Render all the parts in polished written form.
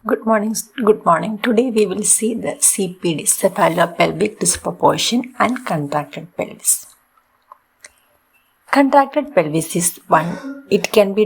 Good morning. Good morning. Today we will see the CPD, cephalopelvic disproportion, and contracted pelvis. Contracted pelvis is one. It can be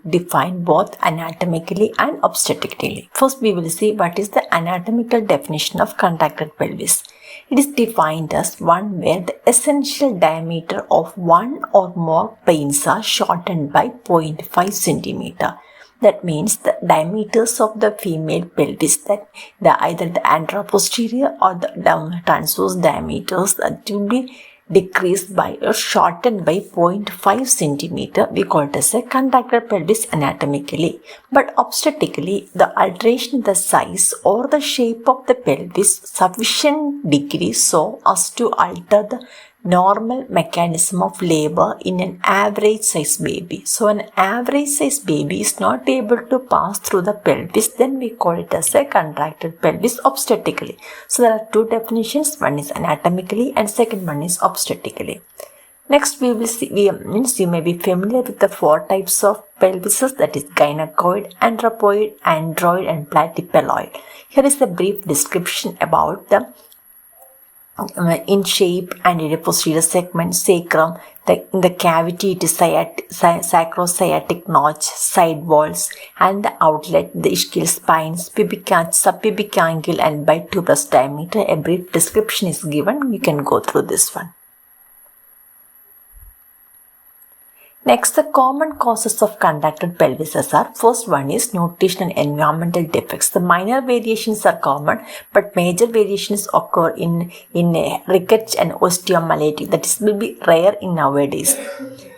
defined both anatomically and obstetrically. First, we will see what is the anatomical definition of contracted pelvis. It is defined as one where the essential diameter of one or more planes are shortened by 0.5 centimeter. That means the diameters of the female pelvis, that either the anteroposterior or the transverse diameters, that will be decreased by or shortened by 0.5 centimeter. We call it as a contracted pelvis anatomically. But obstetrically, the alteration in the size or the shape of the pelvis sufficient degree so as to alter the normal mechanism of labor in an average size baby. So an average size baby is not able to pass through the pelvis, then we call it as a contracted pelvis obstetrically. So there are two definitions, one is anatomically and second one is obstetrically. Next we will see, you may be familiar with the four types of pelvises, that is gynecoid, anthropoid, android and platypeloid. Here is a brief description about the in shape and in a posterior segment, sacrum, in the cavity it is sacrosciatic notch, side walls, and the outlet, the ischial spines, pubic arch, subpubic angle, and bituberous diameter. A brief description is given. You can go through this one. Next, the common causes of contracted pelvises are, first one is nutrition and environmental defects. The minor variations are common, but major variations occur in rickets and osteomyelitis. That is will be rare in nowadays.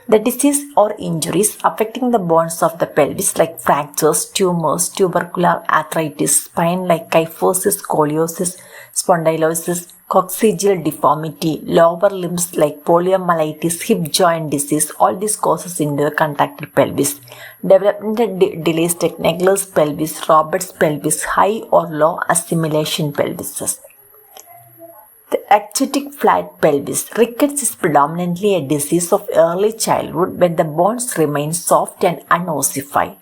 The disease or injuries affecting the bones of the pelvis like fractures, tumors, tubercular arthritis, spine like kyphosis, scoliosis, spondylosis, coccygeal deformity, lower limbs like poliomyelitis, hip joint disease, all these causes into the contracted pelvis. Developmental delays like Naegler's pelvis, Robert's pelvis, high or low assimilation pelvises. The actitic flat pelvis. Rickets is predominantly a disease of early childhood when the bones remain soft and unossified.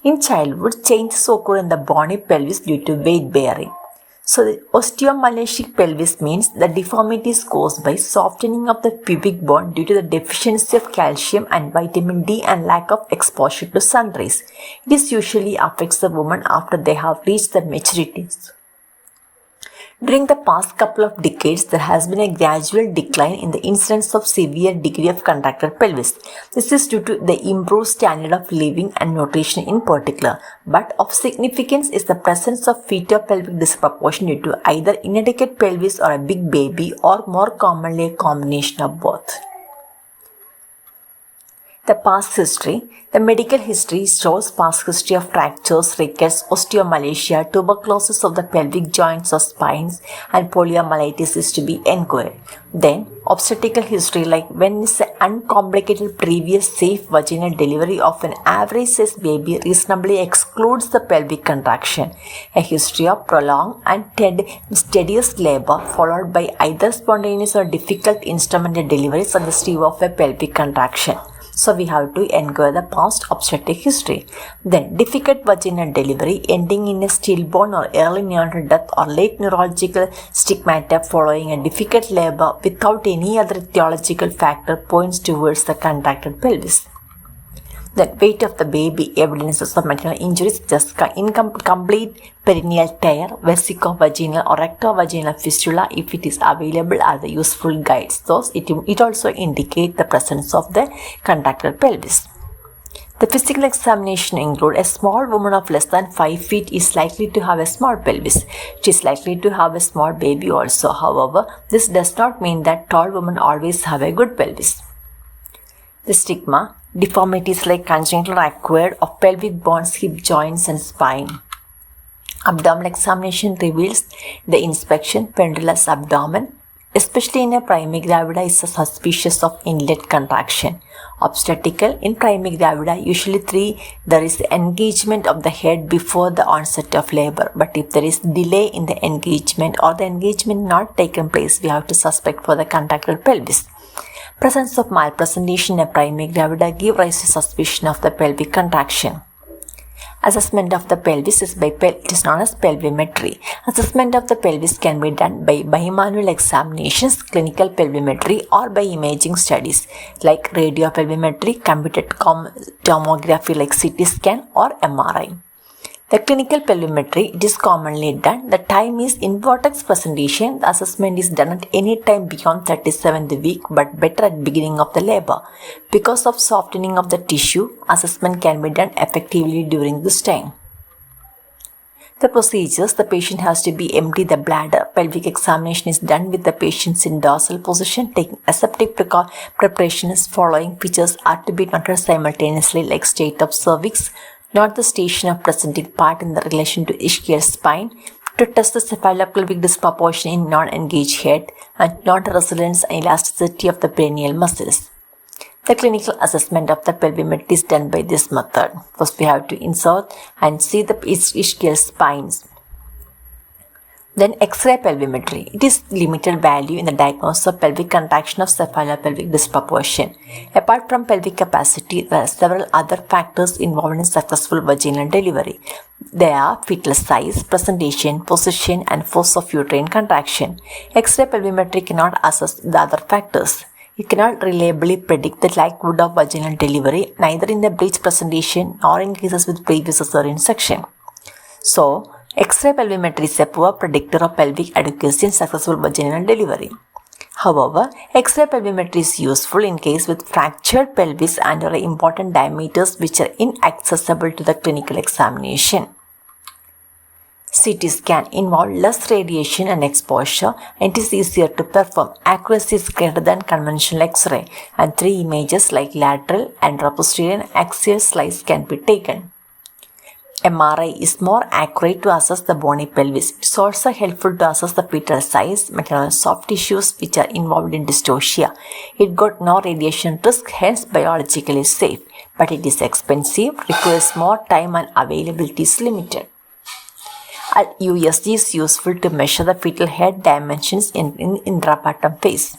In childhood, changes occur in the bony pelvis due to weight bearing. So the osteomyelitic pelvis means the deformity is caused by softening of the pubic bone due to the deficiency of calcium and vitamin D and lack of exposure to sun rays. This usually affects the woman after they have reached the maturity. During the past couple of decades, there has been a gradual decline in the incidence of severe degree of contracted pelvis. This is due to the improved standard of living and nutrition in particular. But of significance is the presence of fetal-pelvic disproportion due to either inadequate pelvis or a big baby, or more commonly a combination of both. The past history. The medical history shows past history of fractures, rickets, osteomalacia, tuberculosis of the pelvic joints or spines, and poliomyelitis is to be inquired. Then, obstetrical history, like when is the uncomplicated previous safe vaginal delivery of an average size baby reasonably excludes the pelvic contraction. A history of prolonged and tedious labor followed by either spontaneous or difficult instrumental deliveries on the sleeve of a pelvic contraction. So we have to inquire the past obstetric history. Then difficult vaginal delivery ending in a stillborn or early neonatal death or late neurological stigmata following a difficult labor without any other etiological factor points towards the contracted pelvis. The weight of the baby, evidences of maternal injuries, just incomplete perineal tear, vesicovaginal or rectovaginal fistula, if it is available, are the useful guides. Thus, it also indicates the presence of the contracted pelvis. The physical examination include a small woman of less than 5 feet is likely to have a small pelvis. She is likely to have a small baby also. However, this does not mean that tall women always have a good pelvis. The stigma. Deformities like congenital or acquired of pelvic bones, hip joints and spine. Abdominal examination reveals the inspection pendulous abdomen, especially in a primigravida, is suspicious of inlet contraction. Obstetrical, in primigravida, usually there is engagement of the head before the onset of labor. But if there is delay in the engagement or the engagement not taken place, we have to suspect for the contracted pelvis. Presence of malpresentation in a primigravida give rise to suspicion of the pelvic contraction. Assessment of the pelvis it is known as pelvimetry. Assessment of the pelvis can be done by bimanual examinations, clinical pelvimetry, or by imaging studies like radiopelvimetry, computed tomography like CT scan or MRI. The clinical pelvimetry, it is commonly done. The time is in vortex presentation. The assessment is done at any time beyond 37th week, but better at beginning of the labor. Because of softening of the tissue, assessment can be done effectively during this time. The procedures: the patient has to be empty the bladder. Pelvic examination is done with the patients in dorsal position. Taking aseptic preparations, following features are to be noted simultaneously like state of cervix, not the station of presenting part in the relation to ischial spine, to test the cephalopelvic disproportion in non-engaged head, and not resilience and elasticity of the perineal muscles. The clinical assessment of the pelvimetry is done by this method. First, we have to insert and see the ischial spines. Then X-ray pelvimetry. It is limited value in the diagnosis of pelvic contraction of cephalopelvic disproportion. Apart from pelvic capacity, there are several other factors involved in successful vaginal delivery. They are fetal size, presentation, position, and force of uterine contraction. X-ray pelvimetry cannot assess the other factors. It cannot reliably predict the likelihood of vaginal delivery, neither in the breech presentation nor in cases with previous cesarean section. So, X-ray pelvimetry is a poor predictor of pelvic adequacy and successful vaginal delivery. However, X-ray pelvimetry is useful in case with fractured pelvis and or important diameters which are inaccessible to the clinical examination. CT scan involves less radiation and exposure, and it is easier to perform. Accuracy is greater than conventional X-ray, and 3 images like lateral, anteroposterior, and axial slice can be taken. MRI is more accurate to assess the bony pelvis. It is also helpful to assess the fetal size, maternal soft tissues which are involved in dystocia. It got no radiation risk, hence biologically safe, but it is expensive, requires more time, and availability is limited. USG is useful to measure the fetal head dimensions in intrapartum phase.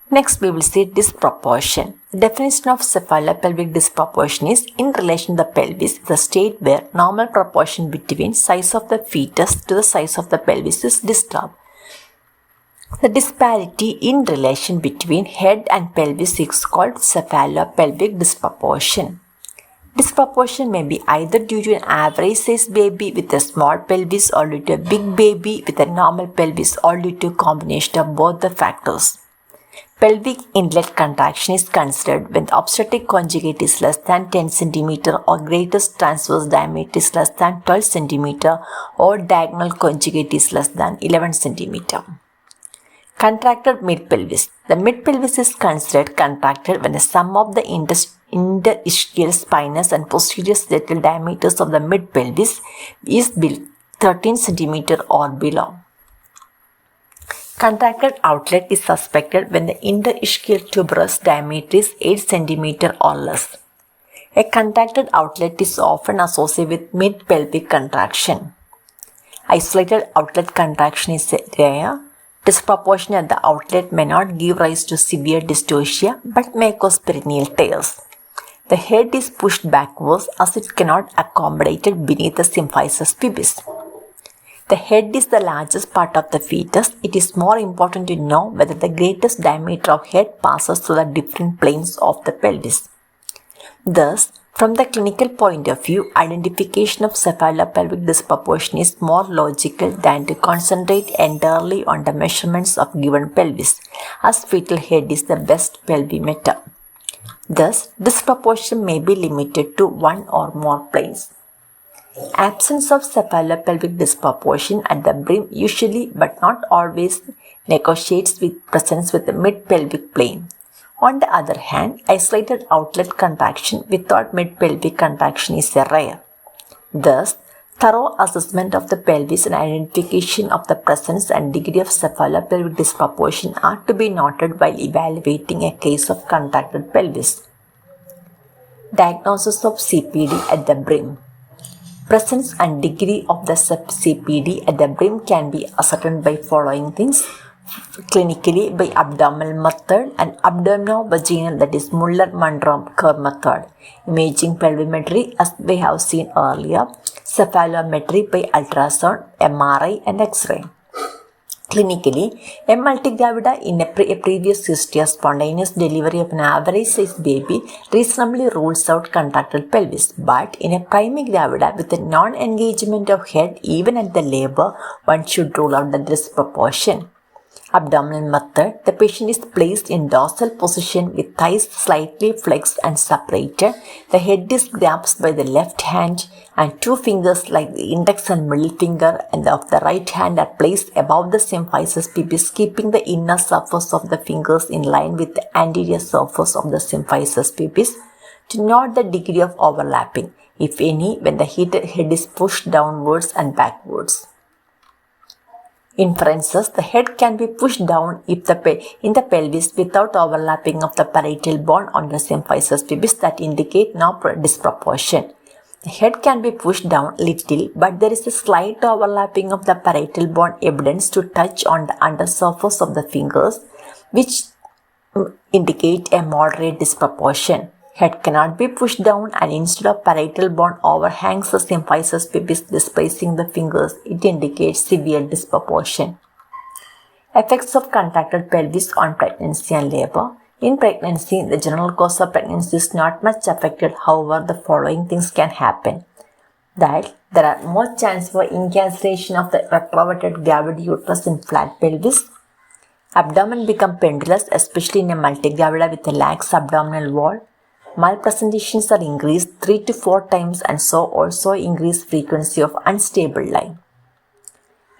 Next, we will see disproportion. The definition of cephalopelvic disproportion is in relation to the pelvis, the state where normal proportion between size of the fetus to the size of the pelvis is disturbed. The disparity in relation between head and pelvis is called cephalopelvic disproportion. Disproportion may be either due to an average sized baby with a small pelvis or due to a big baby with a normal pelvis or due to a combination of both the factors. Pelvic inlet contraction is considered when the obstetric conjugate is less than 10 cm or greatest transverse diameter is less than 12 cm or diagonal conjugate is less than 11 cm. Contracted mid-pelvis. The mid-pelvis is considered contracted when the sum of the interischial spinous and posterior sagittal diameters of the mid-pelvis is 13 cm or below. Contracted outlet is suspected when the interischial tuberous diameter is 8 cm or less. A contracted outlet is often associated with mid-pelvic contraction. Isolated outlet contraction is rare. Disproportion at the outlet may not give rise to severe dystocia but may cause perineal tears. The head is pushed backwards as it cannot accommodate it beneath the symphysis pubis. The head is the largest part of the fetus. It is more important to know whether the greatest diameter of head passes through the different planes of the pelvis. Thus, from the clinical point of view, identification of cephalopelvic disproportion is more logical than to concentrate entirely on the measurements of given pelvis, as fetal head is the best pelvimeter. Thus, disproportion may be limited to one or more planes. Absence of cephalopelvic disproportion at the brim usually but not always negotiates with presence with the mid-pelvic plane. On the other hand, isolated outlet contraction without mid-pelvic contraction is rare. Thus, thorough assessment of the pelvis and identification of the presence and degree of cephalopelvic disproportion are to be noted while evaluating a case of contracted pelvis. Diagnosis of CPD at the brim. Presence and degree of the CPD at the brim can be ascertained by following things. clinically by abdominal method and abdominovaginal, that is Muller-Mandrom Kerr method. Imaging pelvimetry as we have seen earlier. Cephalometry by ultrasound, MRI and X-ray. Clinically, a multigravida in a previous history of spontaneous delivery of an average-sized baby reasonably rules out contractile pelvis. But in a primigravida with a non-engagement of head even at the labor, one should rule out the disproportion. Abdominal method, the patient is placed in dorsal position with thighs slightly flexed and separated. The head is grasped by the left hand and two fingers like the index and middle finger and of the right hand are placed above the symphysis pubis, keeping the inner surface of the fingers in line with the anterior surface of the symphysis pubis to note the degree of overlapping, if any, when the head is pushed downwards and backwards. Inferences, the head can be pushed down in the pelvis without overlapping of the parietal bone on the symphysis pubis that indicate no disproportion. The head can be pushed down little, but there is a slight overlapping of the parietal bone evidence to touch on the undersurface of the fingers, which indicate a moderate disproportion. Head cannot be pushed down and instead of parietal bone overhangs the symphysis pubis displacing the fingers. It indicates severe disproportion. Effects of contracted pelvis on pregnancy and labor. In pregnancy, the general course of pregnancy is not much affected. However, the following things can happen. That there are more chance for incarceration of the retroverted gravid uterus in flat pelvis. Abdomen become pendulous, especially in a multigravida with a lax abdominal wall. Malpresentations are increased 3 to 4 times and so also increased frequency of unstable line.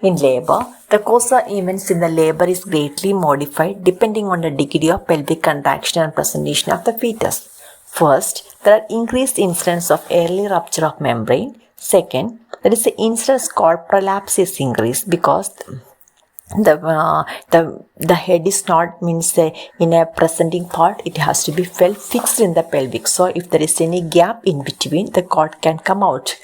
In labor, the course of events in the labor is greatly modified depending on the degree of pelvic contraction and presentation of the fetus. First, there are increased incidence of early rupture of membrane. Second, there is the incidence cord prolapse is increased because the head is not in a presenting part, it has to be fixed in the pelvic. So if there is any gap in between, the cord can come out.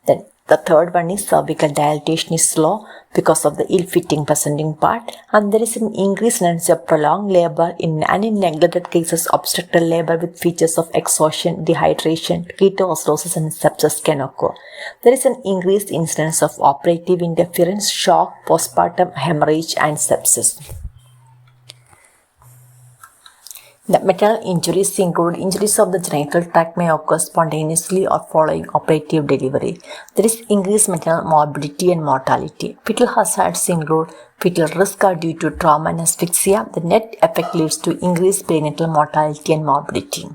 Then the third one is cervical dilatation is slow because of the ill-fitting presenting part, and there is an increased incidence of prolonged labor in neglected cases. Obstructed labor with features of exhaustion, dehydration, ketoacidosis and sepsis can occur. There is an increased incidence of operative interference, shock, postpartum hemorrhage and sepsis. The maternal injuries include injuries of the genital tract may occur spontaneously or following operative delivery. There is increased maternal morbidity and mortality. Fetal hazards include fetal risk are due to trauma and asphyxia. The net effect leads to increased perinatal mortality and morbidity.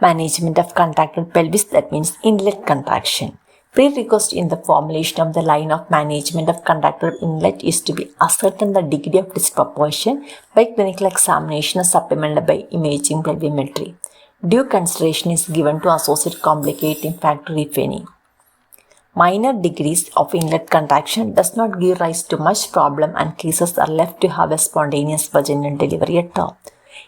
Management of contracted pelvis, that means inlet contraction. Prerequisite in the formulation of the line of management of contractile inlet is to be ascertain the degree of disproportion by clinical examination supplemented by imaging pelvimetry. Due consideration is given to associate complicating factor if any. Minor degrees of inlet contraction does not give rise to much problem and cases are left to have a spontaneous vaginal delivery at all.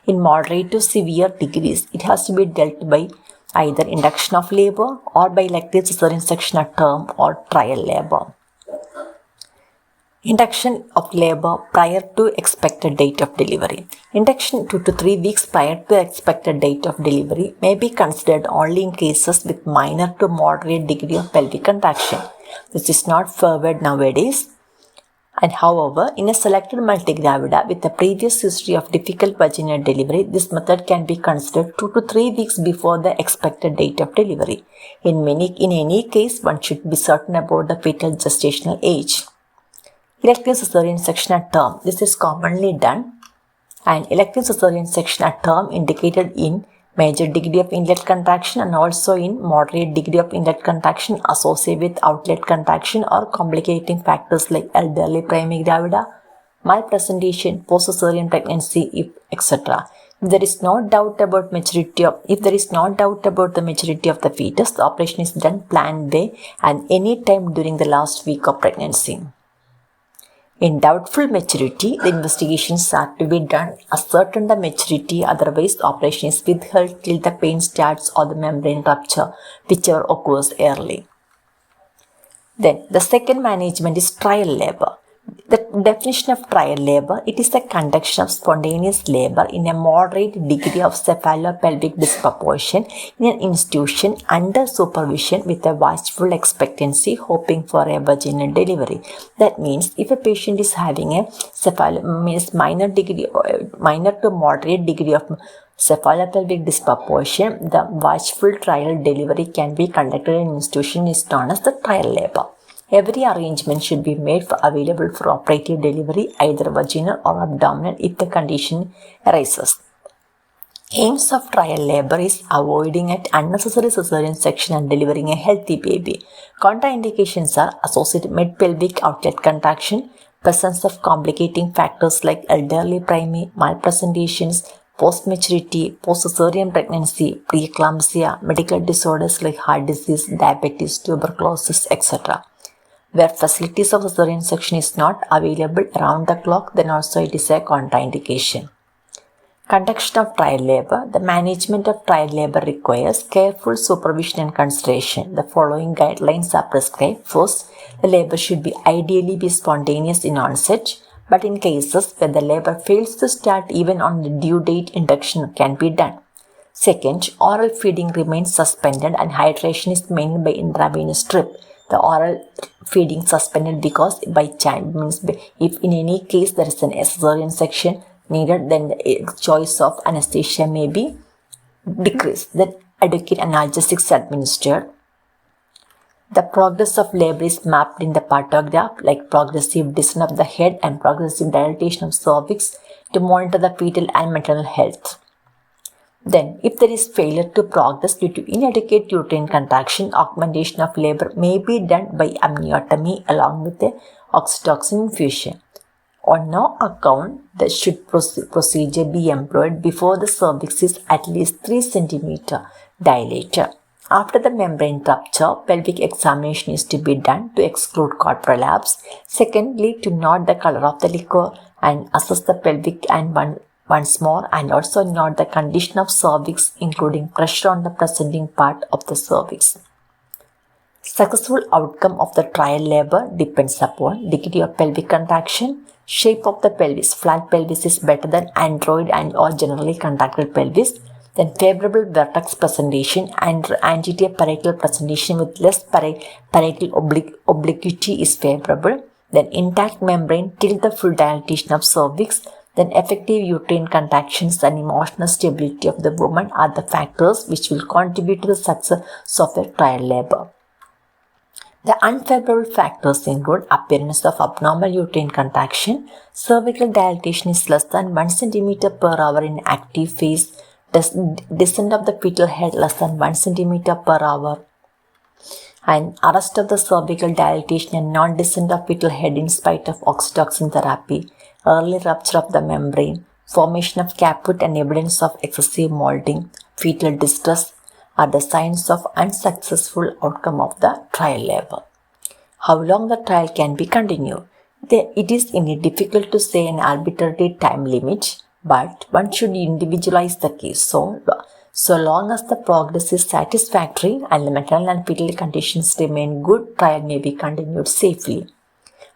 In moderate to severe degrees, it has to be dealt by either induction of labor or by elective cesarean section at term or trial labor. Induction of labor prior to expected date of delivery. Induction 2 to 3 weeks prior to expected date of delivery may be considered only in cases with minor to moderate degree of pelvic contraction. This is not favored nowadays. And however, in a selected multigravida with a previous history of difficult vaginal delivery, this method can be considered 2 to 3 weeks before the expected date of delivery. In any case, one should be certain about the fetal gestational age. Elective cesarean section at term. This is commonly done. And elective cesarean section at term indicated in major degree of inlet contraction and also in moderate degree of inlet contraction associated with outlet contraction or complicating factors like elderly primigravida, malpresentation, post-cesarean pregnancy, etc. If there is no doubt about the maturity of the fetus, the operation is done planned way and any time during the last week of pregnancy. In doubtful maturity, the investigations are to be done ascertain the maturity, otherwise the operation is withheld till the pain starts or the membrane rupture, whichever occurs early. Then the second management is trial labor. The Definition of trial labor: it is the conduction of spontaneous labor in a moderate degree of cephalopelvic disproportion in an institution under supervision with a watchful expectancy, hoping for a vaginal delivery. That means if a patient is having a minor to moderate degree of cephalopelvic disproportion, the watchful trial delivery can be conducted in an institution is known as the trial labor. Every arrangement should be made available for operative delivery, either vaginal or abdominal, if the condition arises. Aims of trial labor is avoiding an unnecessary cesarean section and delivering a healthy baby. Contraindications are associated mid-pelvic outlet contraction, presence of complicating factors like elderly primate, malpresentations, post-maturity, post-cesarean pregnancy, preeclampsia, medical disorders like heart disease, diabetes, tuberculosis, etc. Where facilities of cesarean section is not available around the clock, then also it is a contraindication. Conduction of trial labor. The management of trial labor requires careful supervision and consideration. The following guidelines are prescribed. First, the labor should ideally be spontaneous in onset, but in cases where the labor fails to start even on the due date, induction can be done. Second, oral feeding remains suspended and hydration is maintained by intravenous drip. The oral feeding suspended because by chance means if in any case there is an cesarean section needed, then the choice of anesthesia may be decreased. Then adequate analgesics administered. The progress of labor is mapped in the partograph, like progressive descent of the head and progressive dilatation of cervix, to monitor the fetal and maternal health. Then, if there is failure to progress due to inadequate uterine contraction, augmentation of labor may be done by amniotomy along with the oxytocin infusion. On no account, the procedure be employed before the cervix is at least 3 cm dilated. After the membrane rupture, pelvic examination is to be done to exclude cord prolapse. Secondly, to note the color of the liquor and assess the pelvic and once more, and also note the condition of cervix, including pressure on the presenting part of the cervix. Successful outcome of the trial labor depends upon degree of pelvic contraction, shape of the pelvis. Flat pelvis is better than android and or generally contracted pelvis. Then favorable vertex presentation and anterior parietal presentation with less parietal obliquity is favorable. Then intact membrane till the full dilatation of cervix. Then effective uterine contractions and emotional stability of the woman are the factors which will contribute to the success of a trial labor. The unfavorable factors include appearance of abnormal uterine contraction, cervical dilatation is less than 1 cm per hour in active phase, descent of the fetal head less than 1 cm per hour, and arrest of the cervical dilatation and non-descent of fetal head in spite of oxytocin therapy, early rupture of the membrane, formation of caput and evidence of excessive molding, fetal distress are the signs of unsuccessful outcome of the trial labor. How long the trial can be continued? It is indeed difficult to say an arbitrary time limit, but one should individualize the case. So long as the progress is satisfactory and the maternal and fetal conditions remain good, trial may be continued safely.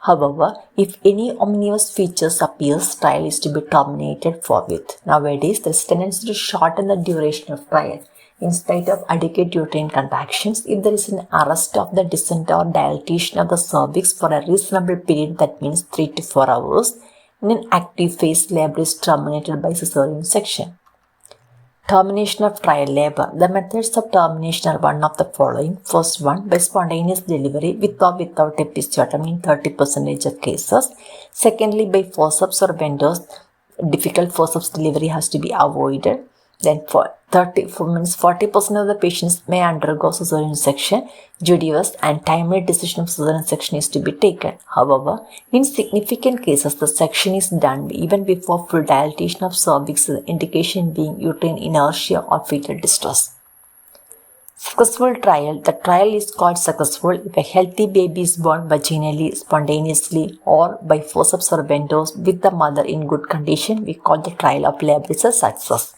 However, if any ominous features appears, trial is to be terminated forthwith. Nowadays, there is tendency to shorten the duration of trial. In spite of adequate uterine contractions, if there is an arrest of the descent or dilatation of the cervix for a reasonable period, that means 3 to 4 hours, in an active phase, labor is terminated by cesarean section. Termination of trial labor. The methods of termination are one of the following. First one, by spontaneous delivery with or without episiotomy in 30% of cases. Secondly, by forceps or vendors. Difficult forceps delivery has to be avoided. Then for 40% of the patients may undergo cesarean section. Judicious and timely decision of cesarean section is to be taken. However, in significant cases, the section is done even before full dilatation of cervix, the indication being uterine inertia or fetal distress. Successful trial. The trial is called successful if a healthy baby is born vaginally, spontaneously, or by forceps or vendors with the mother in good condition. We call the trial of labor is a success.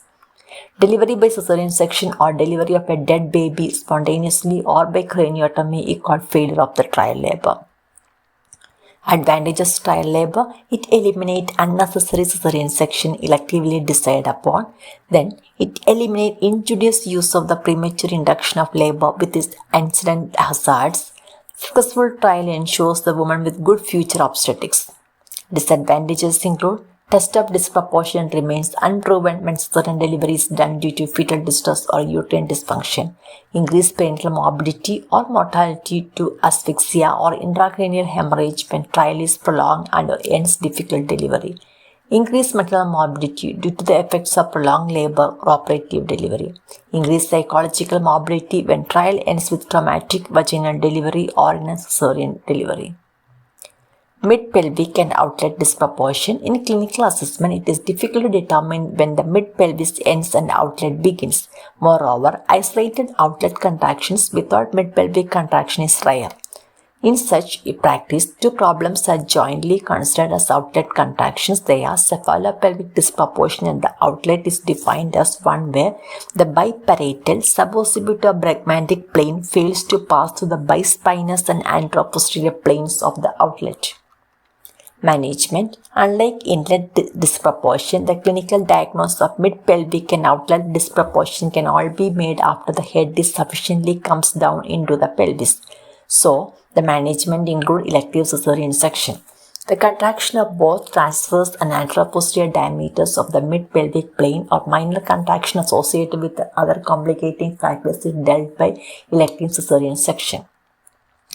Delivery by cesarean section or delivery of a dead baby spontaneously or by craniotomy is called failure of the trial labor. Advantages trial labor. It eliminates unnecessary cesarean section electively decided upon. Then it eliminates injurious use of the premature induction of labor with its incident hazards. Successful trial ensures the woman with good future obstetrics. Disadvantages include test of disproportion remains unproven when cesarean delivery is done due to fetal distress or uterine dysfunction. Increased perinatal morbidity or mortality to asphyxia or intracranial hemorrhage when trial is prolonged and ends difficult delivery. Increased maternal morbidity due to the effects of prolonged labor or operative delivery. Increased psychological morbidity when trial ends with traumatic vaginal delivery or in a cesarean delivery. Mid-pelvic and outlet disproportion. In clinical assessment, it is difficult to determine when the mid-pelvis ends and outlet begins. Moreover, isolated outlet contractions without mid-pelvic contraction is rare. In such a practice, two problems are jointly considered as outlet contractions. They are cephalopelvic disproportion, and the outlet is defined as one where the biparietal suboccipitobregmatic plane fails to pass through the bispinous and anteroposterior planes of the outlet. Management. Unlike inlet disproportion, the clinical diagnosis of mid-pelvic and outlet disproportion can all be made after the head is sufficiently comes down into the pelvis. So, the management include elective cesarean section. The contraction of both transverse and anteroposterior diameters of the mid-pelvic plane or minor contraction associated with the other complicating factors is dealt by elective cesarean section.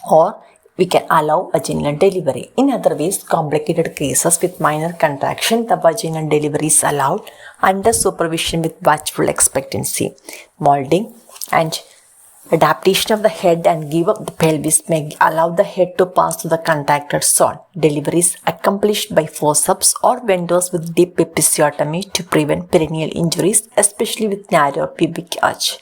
Or we can allow vaginal delivery. In other ways, complicated cases with minor contraction, the vaginal delivery is allowed under supervision with watchful expectancy. Molding and adaptation of the head and give up the pelvis may allow the head to pass through the contracted zone. Delivery is accomplished by forceps or vendors with deep episiotomy to prevent perineal injuries, especially with narrow pubic arch.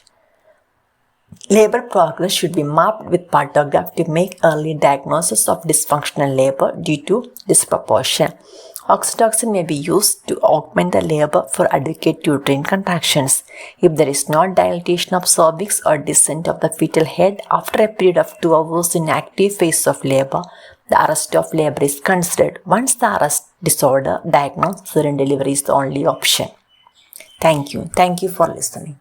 Labor progress should be mapped with partograph to make early diagnosis of dysfunctional labor due to disproportion. Oxytocin may be used to augment the labor for adequate uterine contractions. If there is no dilatation of cervix or descent of the fetal head after a period of 2 hours in active phase of labor, the arrest of labor is considered. Once the arrest disorder diagnosed, cesarean delivery is the only option. Thank you. Thank you for listening.